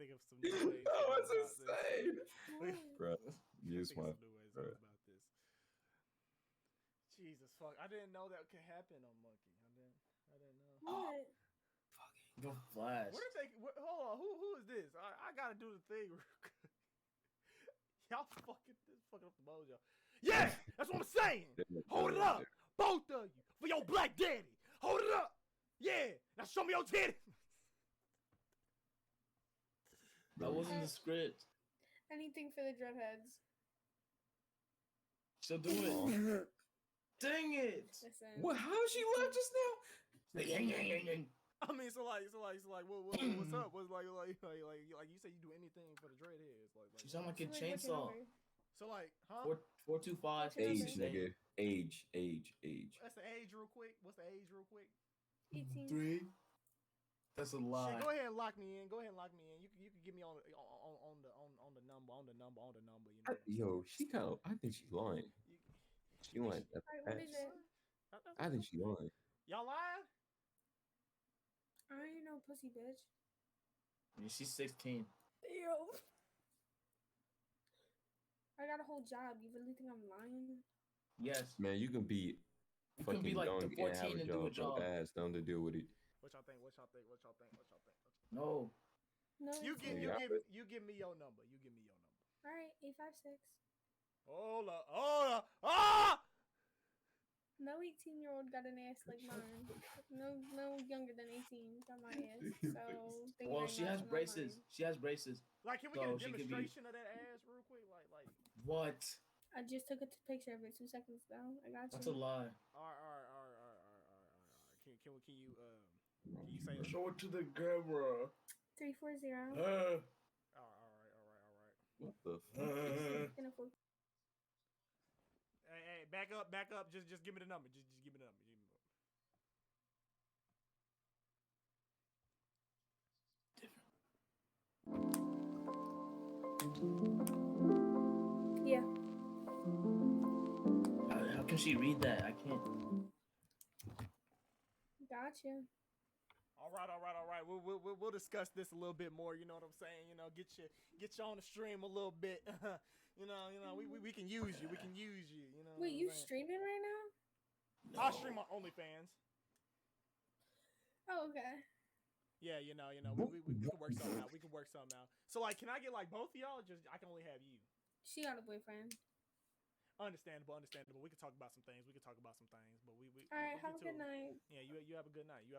think of some new ways. That was insane, bro. Use my new ways about this. Jesus fuck! I didn't know that could happen on Monkey. I didn't know. What? Fucking go Flash. What if they? Hold on. Who is this? I gotta do the thing. Y'all fucking up the mojo. Yeah, that's what I'm saying. Hold it up, both of you, for your black daddy. Hold it up. Yeah, now show me your titty. That wasn't the script. Anything for the dreadheads. She'll do it. Dang it! Listen. What? How she left just now? I mean, so like, what's up? What's like you say you do anything for the dreadheads? Like you sound like a chainsaw. So like, huh? 425. Age, nigga. Age. That's the age, real quick. What's the age, real quick? 18. 3. That's a lie. Shit, go ahead and lock me in. You can get me on the number. You know. Yo, she kind of. I think she's lying. She lying. What is it? I think she lying. Y'all lying? I ain't no pussy, bitch. I mean, she's 16. Ew. I got a whole job. You really think I'm lying? Yes. Man, you can be fucking be like young the 14 and do a job. Ass, don't to deal with it. What y'all think? No. No. You give me your number. All right, 856. Hold up. Ah! No 18-year-old got an ass like mine. No younger than 18 got my ass. So. Well, she has braces. Like, can we get a demonstration of that ass real quick? Like. What? I just took a picture of it 2 seconds ago. I got you. That's a lie. All right. Can you say it? Show it to the camera. 340. All right. What the fuck? Hey, back up. Just give me the number. Just give me the number. Yeah. How can she read that? I can't. Gotcha. All right. We'll discuss this a little bit more. You know what I'm saying? You know, get you on the stream a little bit. you know, we can use you. You know. Wait, you streaming right now? No. I'll stream on OnlyFans. Oh, okay. Yeah, you know, we can work something out. So like, can I get like both of y'all? Or just I can only have you. She got a boyfriend. Understandable. We can talk about some things. But All right, have a good night. Yeah, you have a good night. You